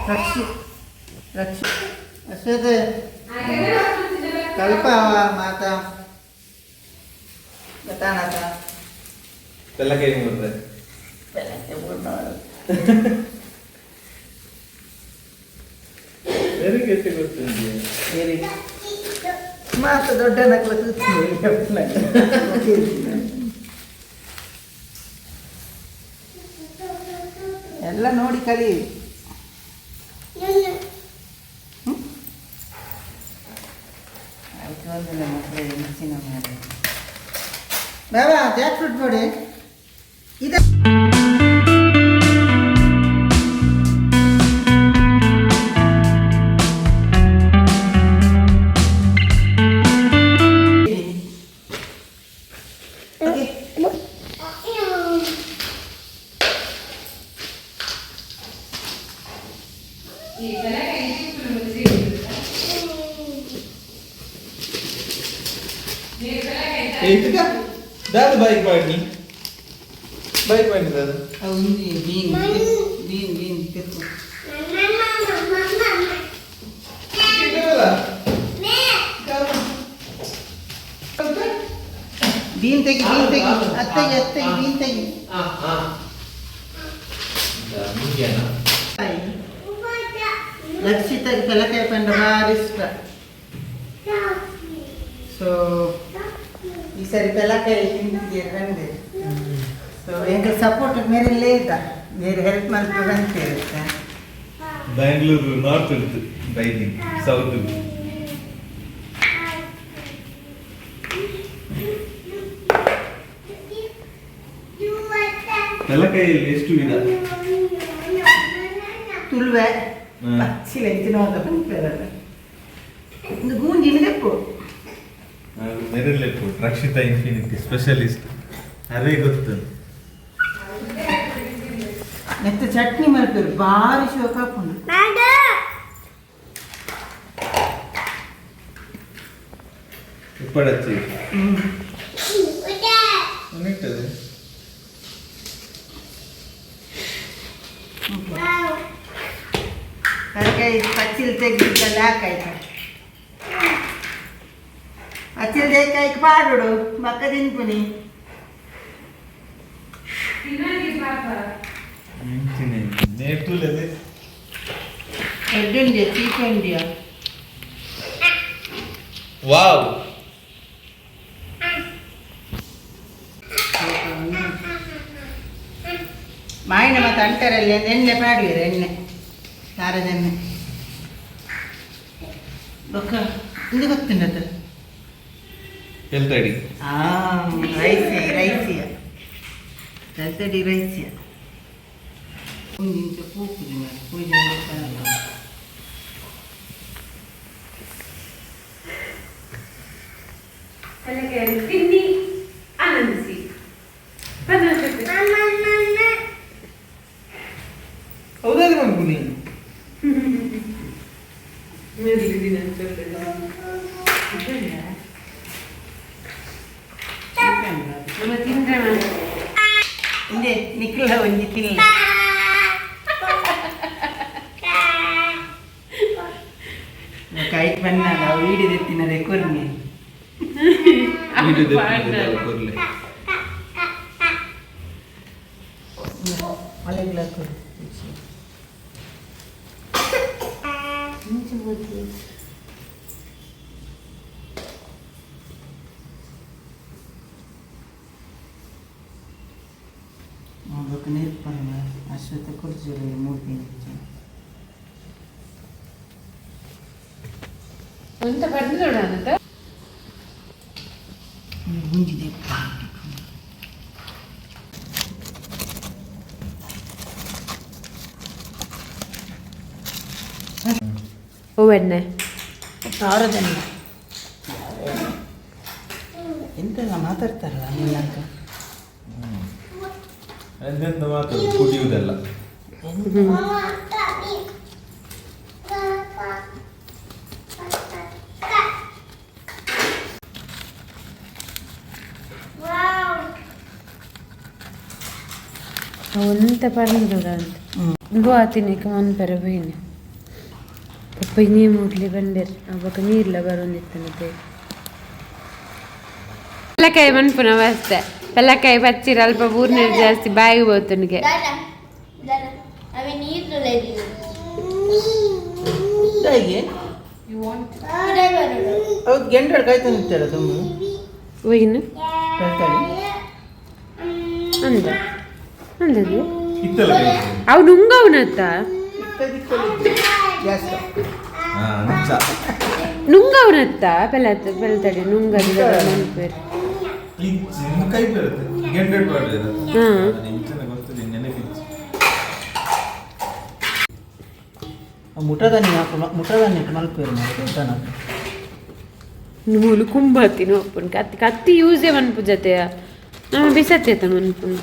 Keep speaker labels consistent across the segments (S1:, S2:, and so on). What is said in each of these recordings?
S1: रक्षी रक्षी असे ते कल्प माता बताना
S2: Pelakayi बोल रहे वेरी कैसे करते हैं
S1: वेरी माता ದೊಡ್ಡ ನಕಲು ಎಲ್ಲ ನೋಡಿ ಕಲಿ ಆಯ್ತು ಅಂದ್ರೆ ಮಕ್ಕಳು ಮಿಕ್ಸಿನ ಮಾಡಿ ಬಾಬಾ ಜಾಕ್ ಫ್ರೂಟ್ ನೋಡಿ ಇದು
S2: Itu dah baik banget dah.
S1: Oh ini bin itu. Bin tegi, atte bin tegi.
S2: Dah mungkin lah.
S1: Laksita Pelakayi panda barista. So ಈ ಸರಿ ಪೆಲಕಾಯಿ ತಿಂತಿದ್ದೀರಿ ಬಂದೆ ಸೊ ಎಂಗ ಸಪೋರ್ಟ್ ಮೇರೆ ಲೇದ ಮೇರೆ ಹೆಲ್ಪ್ ಮಾಡ್ತೀವಿ ಅಂತ ಹೇಳುತ್ತೆ
S2: ಬೆಂಗಳೂರು ನಾರ್ತ್ ಇತ್ತು ಬೈದಿ ಸೌತ್ ಪೆಲಕಾಯಿಯಲ್ಲಿ ಎಷ್ಟು ವಿಧ
S1: ತುಳುವೆ ಪಚ್ಚಿಲ ಎಂಚಿನ ಹೋದ ಬಂದಿರಲ್ಲ ಒಂದು ಗೂಂಜಿನ ದೆಪ್ಪು
S2: ನೆರಳೆಪ್ಪು ರಕ್ಷಿತಾ ಇನ್ಫಿನಿಟಿ ಸ್ಪೆಷಲಿಸ್ಟ್ ಅವೇ ಗೊತ್ತು
S1: ಮತ್ತೆ ಚಟ್ನಿ ಮಾಡ್ತಾರೆ ಭಾರಿ ಶೋಕ ಹಾಕೊಂಡು
S2: ಉಪ್ಪಡಚ್ಚಿ ಉನ್ನಿಟ್ಟದೆ
S1: ಪೆಲಕಾಯಿ ಪಚ್ಚಿಲ್ ತೆಗೆದಿದ್ದಲ್ಲ ಹಾಕಾಯ್ತು ಅಚ್ಚಲ್ ದೇಕಾಯ್ಕೆ ಪಾಡೋಡು ಮಕ್ಕ ತಿನ್ಪುನಿ
S2: ನೇಟುಲದೆ
S1: ಎಡ್ಡುಂಡಿಯ ಚೀಕೊಂಡಿಯ
S2: ವಾವ್
S1: ಮಾಯಿನ ಮತ್ತು ಅಂಟರಲ್ಲಿ ಎಣ್ಣೆ ಪಾಡುವಿರ ಎಣ್ಣೆ ಖಾರದ ಎಣ್ಣೆ ಬೊಕ್ಕ ಇದು ಗೊತ್ತಿಂಡದ
S2: ಎಲ್ತಡಿ
S1: ರೈಸಿಯ ಎಲ್ತಡಿ ರೈಸಿಯ ಇಂಚ ಪೂಪುದಿ ಮೇಲೆ ಪೂಜೆ
S3: ತಿನ್ನಿ ಆನಂದಿಸಿ
S1: ಹೌದಾದ್ರೆ ಮಗು ನೀನು ಹಿಂದೆ ನಿಖಿಲ ಒಂಜಿ ತಿನ್ನ ಕೈಟ್ ಬಂದಾಗ ವೀಡಿಯೋ ತಿನ್ನದೆ ಕೊರ್ಮಿ ಮಳೆಗಳ ಕೊರು ಅದಕ್ಕೆ ನೀರು ಪರಮ ಅಶ್ವತ್ಥ ಕುರ್ಜಿಯಲ್ಲಿ 3 ದಿನ
S3: ಅಂತ ಬರ್ದಿರೋಣ ಅಂತ
S1: ಗುಂಜಿದೆ
S3: ಹೂವೆಣ್ಣೆ
S1: ಸಾರದೆಣ್ಣೆ ಎಂತೆಲ್ಲ ಮಾತಾಡ್ತಾರಲ್ಲ ನೀನಂತ
S2: ಎಂತೆಂತ ಮಾತಾಡು ಕುಡಿಯುವುದೆಲ್ಲ
S3: ಒಂತ പറഞ്ഞിട്ടുണ്ട് ഗുവാഹത്തിനേക്ക് മുൻപര പോയിന് ಪಪ್ಪ ನೀ ಮುಟ್ಲಿ ಬಂದಿರ್ ಅವಾಗ ನೀರ್ಲ ಬರೋಂದಿತ್ತನತೆ ಪೆಲ್ಲಕಾಯಿ ಮನ್ಪುನ ಮಸ್ತೆ ಪೆಲ್ಲಕಾಯಿ ಪಚ್ಚಿರ ಅಲ್ಪ ಬೂರ್ನೀರು ಜಾಸ್ತಿ ಬಾಯಿಗೆ ಬೋತನಿಗೆ
S1: ಹೌದು ಗೆಂಡ್ರೆ ಕಾಯ್ತಾ ನಿಂತಲ್ಲ ತುಂಬ
S3: ಹೋಗಿನ ಅಂದ ಅಂದದು ಅವು ನುಂಗವನತ್ತ ನುಂಗವನತ್ತ ಬೆಲ್ತಡಿ ನುಂಗದ ನೆನಪೇರು
S1: ಮುಟದಾನಿ ಮಲ್ಪೇರು
S3: ನೂಲು ಕುಂಬತ್ತಿ ನೋಪುನ್ ಕತ್ತಿ ಕತ್ತಿ ಯೂಸೇ ಮನ್ಪು ಜತೆಯ ನಮ್ಮ ಬಿಸತ್ತೇತ ಮನ್ಪುನ್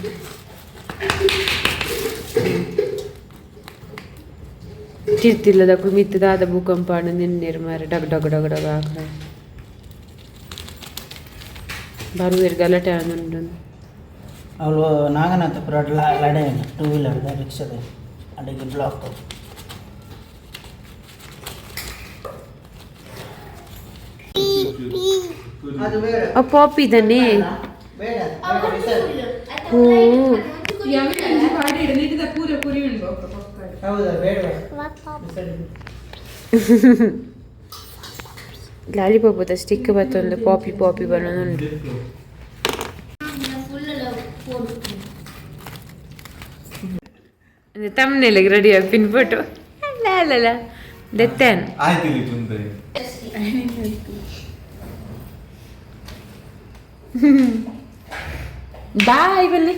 S3: ತಿರ್ತಿಲ್ಲದ ಮಿತ್ತದಾದ ಭೂಕಂಪ ನಿನ್ನೇರು ಮಾರ ಡಗ್ ಡಗ್ ಡಗ್ ಡಗ್ ಹಾಕ ಬರುವೇರು ಗಲಾಟೆ ಆನಂದು
S1: ಅವಳು ನಾಗನಾಥಪುರ ಲಡೆ ಟೂ ವೀಲರ್ದ ರಿಕ್ಷಾದ ಅಡಿಗೆ ಬ್ಲಾಕ್
S3: ಪಾಪಿ ಇದನ್ನೇ ಓ ಲಾಲಿಪಾಪ್ ಸ್ಟಿಕ್ ಬತ್ತೊಂದು ಪಾಪಿ ಪಾಪಿ ಬರೋದುಂಟು ತಮ್ಮನೆಲ್ಲ ರೆಡಿ ಪಿನ್ ಫೋಟೋ ಅಲ್ಲ ದೆತ್ತೇನ್ ಬಾಯ್ ಬನ್ನಿ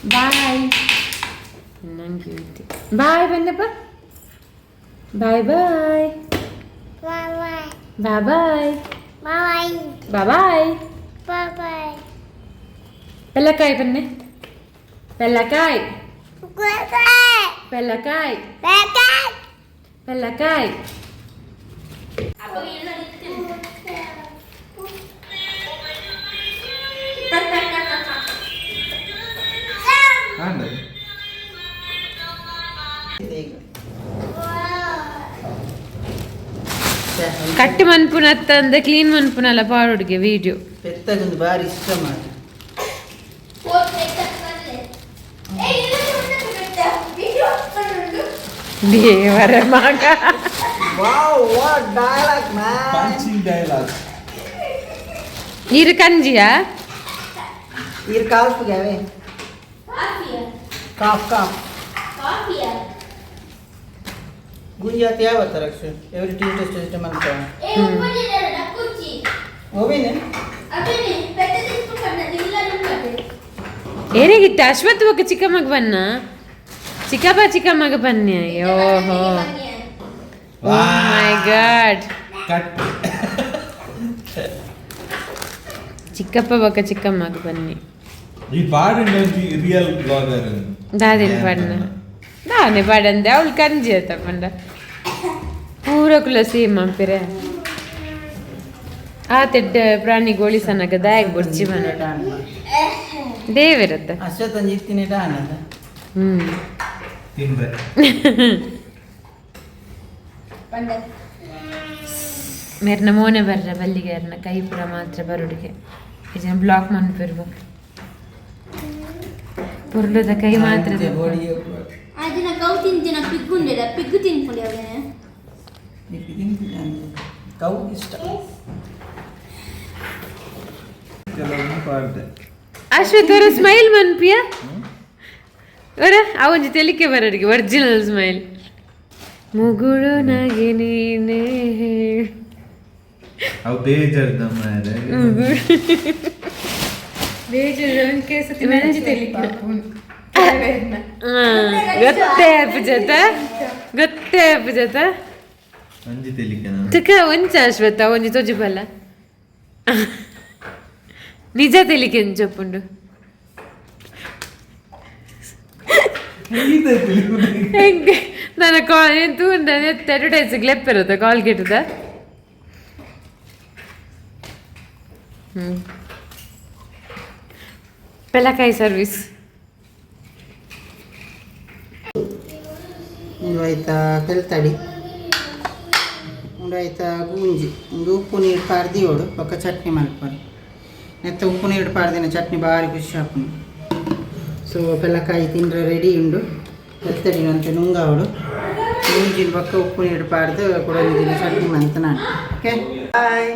S3: ಬಾಯ್ ನಂಗೆ ಬಾಯ್ ಬನ್ನಪ್ಪ ಬಾಯ್ ಬಾಯ್ ಬಾಯ್ ಬಾಯ್ ಬಾಯ್ ಬಾಯ್ ಪೆಲ್ಲಕಾಯಿ ಬನ್ನಿ ಪೆಲ್ಲಕಾಯಿ ಪೆಲ್ಲಕಾಯಿ ಪೆಲ್ಲಕಾಯಿ ಕಟ್ಟು ಮನ್ಪುನತ್ತ ಅಂದ ಕ್ಲೀನ್ ಮನ್ಪುನಲ್ಲ ಪಾಡುಗೆ ವಿಡಿಯೋ
S1: ಪೆತ್ತಗೊಂದು ಬಾರಿ ಇಷ್ಟ ಮಾಡಿ
S3: ದೇವರ ಮಗ ನೀರು ಕಂಜಿಯಾ
S1: ನೀರು ಕಾಫ್ಗೆ ಕಾಫ್ ಕಾಫ್ ಗುಂಜಾತಿ ಯಾವತ್ತ ರಕ್ಷ ಎವ್ರಿ ಟ್ಯೂಸ್ಡೇ ಟ್ಯೂಸ್ಡೇ ಮಂತ್ ಹೋವೇನೆ
S3: ಏನಾಗಿತ್ತ ಅಶ್ವತ್ ಒಕ್ಕ ಚಿಕ್ಕಮ್ಮಗ ಬನ್ನ ಚಿಕ್ಕಮ್ಮಗ ಬನ್ನಿ ಓಹೋ ಓ ಮೈ ಗಾಡ್ ಚಿಕ್ಕಪ್ಪ ಬೊಕ್ಕ ಚಿಕ್ಕಮ್ಮಗ ಬನ್ನಿ
S2: ಈ ಪಾಡಿನ ರಿಯಲ್ ಬ್ಲಾಗರ್
S3: ದಾದಿನ ಪಡ್ನ ನಾನೇ ಪಡಂದೆ ಅವಳು ಕಂಜಿ ಆತ ಪಂಡ ಪೂರಕುಲ ಸೇಮ್ ಅಂಪಿರೆ ಆ ತೆಡ್ಡ ಪ್ರಾಣಿ ಗೋಳಿಸನಗ ದಾಯಗ್ ಬುಡ್ಚಿ ಮನ ದೇವಿರತ್ತ
S1: ಅಶ್ವತ್ತಂಜಿ ಇತ್ತಿನ ಡಾನದ
S2: ತಿಂದ್ರೆ
S3: ಮೇರ್ನ ಮೋನೆ ಬರ್ರ ಬಲ್ಲಿಗೆ ಅರ್ನ ಕೈ ಪುರ ಮಾತ್ರ ಬರುಡಿಗೆ ಇದನ್ನ ಬ್ಲಾಕ್ ಮನ್ಪಿರ್ಬೇಕು ಪುರ್ಲದ ಕೈ ಮಾತ್ರ
S4: ಅದನ್ನ ಕೌ ತಿಂತಿನ ಪಿಗ್ಗುಂಡೆಲ್ಲ ಪಿಗ್ಗು ತಿನ್ಕೊಂಡೆ ಅವನೇ
S1: ಕೌ ಇಷ್ಟ
S3: ಅಶ್ವತ್ ಅವರ ಸ್ಮೈಲ್ ಮನ್ಪಿಯ ಅವರ ಅವನ ತೆಲಿಕೆ ಬರೋರಿಗೆ ಒರಿಜಿನಲ್ ಸ್ಮೈಲ್ ಮುಗುಳು ನಗೆ ನೀನೇ
S2: ಅವು ಬೇಜಾರ್ದ ಮಾರೆ ಗೊತ್ತೇ ಅಪ್ಪಜತ ಅಂಜಿ ತೆಲಿಕೆ
S3: ತುಕ ಒಂಚ ಅಶ್ವತ್ತ ಒಂಜಿ ತೊಜಿಬಲ್ಲ ನಿಜ ತೆಲಿಕೆ ಎಂಚಪ್ಪುಂಡು ಹೆಂಗೆ ನನ್ನ ಕಾಲ್ ಎಂತೂ ಅಡ್ವರ್ಟೈಸಿಗೆ ಲೆಪ್ಪಿರುತ್ತೆ ಕಾಲ್ಗೇಟದ ಪೆಲ್ಲಕಾಯಿ ಸರ್ವಿಸ್
S1: ಆಯ್ತಾ ಪೆಲ್ತಡಿ ಉಂಡಾಯ್ತ ಗೂಂಜಿ ಒಂದು ಉಪ್ಪು ನೀರು ಪಾರ್ದಿ ಓಡು ಪಕ್ಕ ಚಟ್ನಿ ಮಲ್ಪರು ನೆತ್ತ ಉಪ್ಪು ನೀರು ಪಾರ್ದಿನ ಚಟ್ನಿ ಭಾರಿ ಖುಷಿ ಹಾಕೊಂಡು ಸೊ ಪೆಲಕಾಯಿ ತಿಂದ್ರೆ ರೆಡಿ ಉಂಡು ಎತ್ತಡಿನಂತೆ ನುಂಗಾವಡು ಗೂಂಜಿನ ಪಕ್ಕ ಉಪ್ಪು ನೀರು ಪಾರ್ದು ಕೊಡೋದಿನ ಚಟ್ನಿ ಮಂತ ನಾನು ಓಕೆ ಬಾಯ್